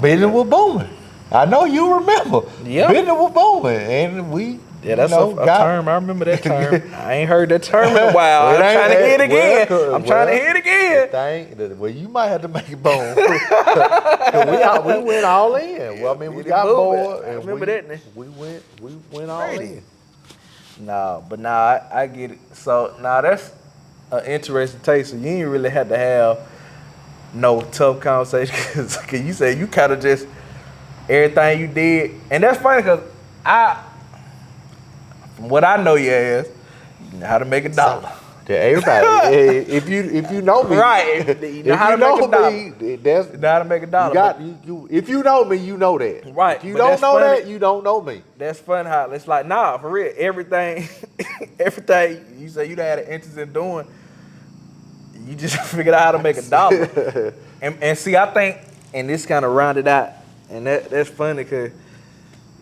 Business was booming. I know you remember. Yeah. Business was booming. And we Yeah, that's you know, a term. I remember that term. I ain't heard that term in a while. Well, I'm trying to hear it again. well, I'm trying to hear it again. Well, you might have to make it boom. we went all in. Well, I mean, we Get it got moving. bored. I And remember that now. We went all Crazy. in. No, but nah, I get it. So nah, that's an interesting take. So you ain't really had to have no tough conversations because you say you kind of just everything you did, and that's funny because from what I know you as, you know how to make a dollar. To everybody, if you know me, Right. You know how to make a dollar. me, that's You know how to make a dollar. you got you. If you know me, you know that. Right, If you but don't that's know funny. that, you don't know me. That's fun how it's like, nah, for real. Everything you say you done had an interest in doing, you just figured out how to make a dollar. and see, I think, and this kind of rounded out, and that's funny because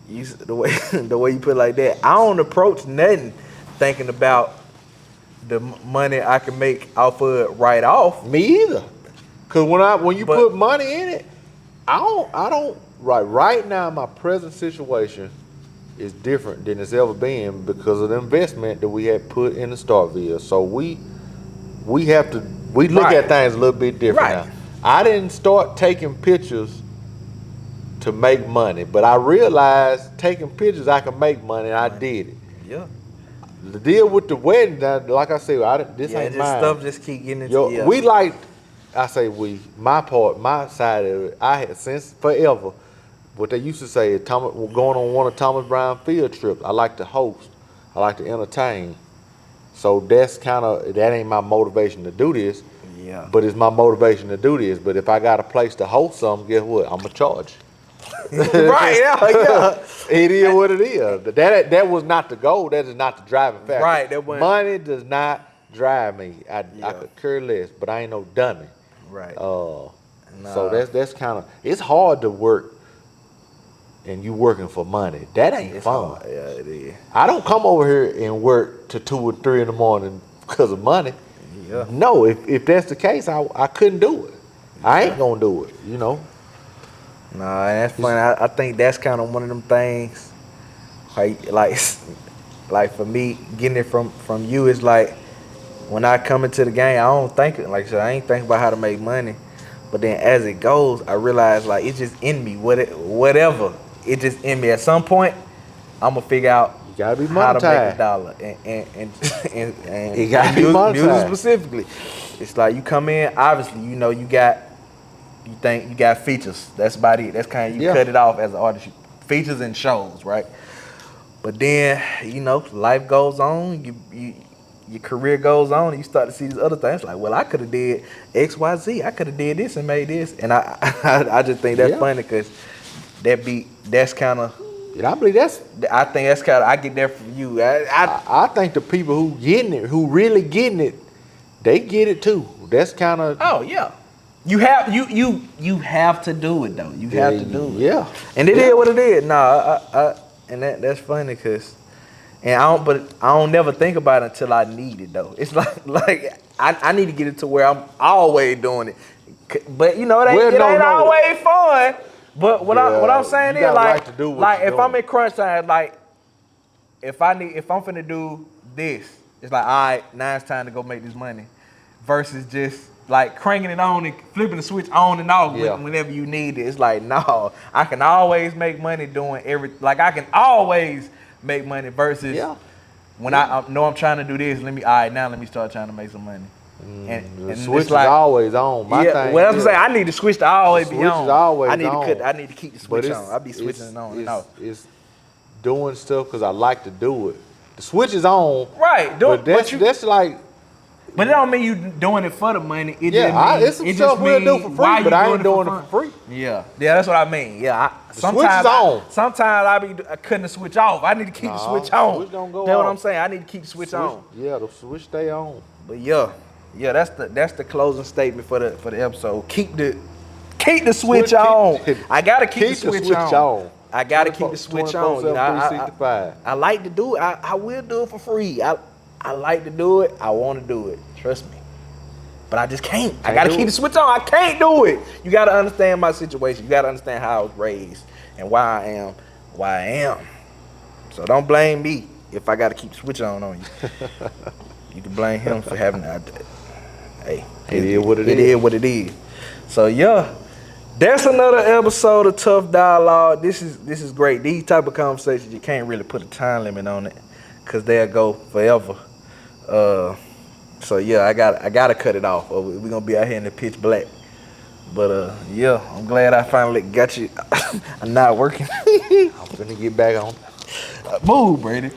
the way you put it like that, I don't approach nothing thinking about the money I can make off of it right off. Me either. Cause when you But- put money in it, I don't right now my present situation is different than it's ever been because of the investment that we had put in the Starkville. So we look Right. at things a little bit different Right. now. I didn't start taking pictures to make money, but I realized taking pictures I can make money and I did it. Yeah. The deal with the wedding, like I said, this Yeah, ain't just mine. stuff just keep getting into Yo, yeah. we like, I say we, my side of it, I had since forever, what they used to say, going on one of Thomas Brown field trips, I like to host, I like to entertain. So that ain't my motivation to do this, Yeah. but it's my motivation to do this. But if I got a place to host something, guess what? I'm going to charge. Right, yeah. It is what it is. That was not the goal. That is not the driving factor. Right, that wasn't- Money does not drive me. I Yeah. could care less, but I ain't no dummy. Right. So Nah. that's kind of, it's hard to work and you working for money. That ain't It's fun. hard. Yeah, it is. I don't come over here and work to 2 or 3 in the morning because of money. Yeah. No, if that's the case, I couldn't do it. I ain't gonna do it, Nah, that's funny. I think that's kind of one of them things. Like for me, getting it from you is like when I come into the game, I don't think like I said, I ain't thinking about how to make money. But then as it goes, I realize like it's just in me. Whatever, it just in me. At some point, I'm gonna figure out You gotta be how to make monetized. a dollar and It gotta be music monetized. specifically. It's like you come in, obviously, you think you got features. That's about it. That's kind of you Yeah. cut it off as an artist. Features and shows, right? But then life goes on. Your career goes on, and you start to see these other things. Like, well, I could have did X, Y, Z. I could have did this and made this. And I just think that's Yeah. funny because that's kind of. And I believe I think that's kind of. I get that from you. I think the people who really getting it, they get it too. That's kind of. Oh yeah. You have to do it though. You have to do it. Yeah. And it is what it is. Nah, and that's funny because, and I don't never think about it until I need it though. It's like I need to get it to where I'm always doing it. But it ain't always fun. But what I'm saying you is got a right to do what you're if I'm doing. in crunch time, like if I'm finna do this, it's like, all right, now it's time to go make this money. Versus just like cranking it on and flipping the switch on and off Yeah. whenever you need it. It's like, no, I can always make money doing like I can always make money versus Yeah. when I know I'm trying to do this, let me start trying to make some money. The and switch it's like, is always on. My yeah, thing well, that's is, what I'm saying. I need the switch to always be switch on. is always I need on. to cut. I need to keep the But switch on. I be switching it on and off. It's doing stuff because I like to do it. The switch is on. Right, But that's like, But it don't mean you doing it for the money. It yeah, just mean, it's some stuff we'll do for free, but I ain't doing it for free. Yeah, that's what I mean. Yeah, switch is on. Sometimes I be cutting the switch off. I need to keep the switch on. Switch don't go That's what off. I'm saying. I need to keep the switch on. Yeah, the switch stay on. But yeah, that's the closing statement for the episode. Keep the switch on. I gotta keep the switch on. I gotta keep the switch on. You know, I like to do it. I will do it for free. I like to do it. I want to do it. Trust me. But I just can't. I gotta keep the switch on. I can't do it. You gotta understand my situation. You gotta understand how I was raised and why I am. So don't blame me if I gotta keep the switch on you. You can blame him for having that. Hey, it is what it is. It is what it is. So yeah, that's another episode of Tough Dialogue. This is great. These type of conversations, you can't really put a time limit on it, cause they'll go forever. So yeah, I gotta cut it off. Or we're gonna be out here in the pitch black. But yeah, I'm glad I finally got you. I'm not working. I'm finna get back on. Move, Brady.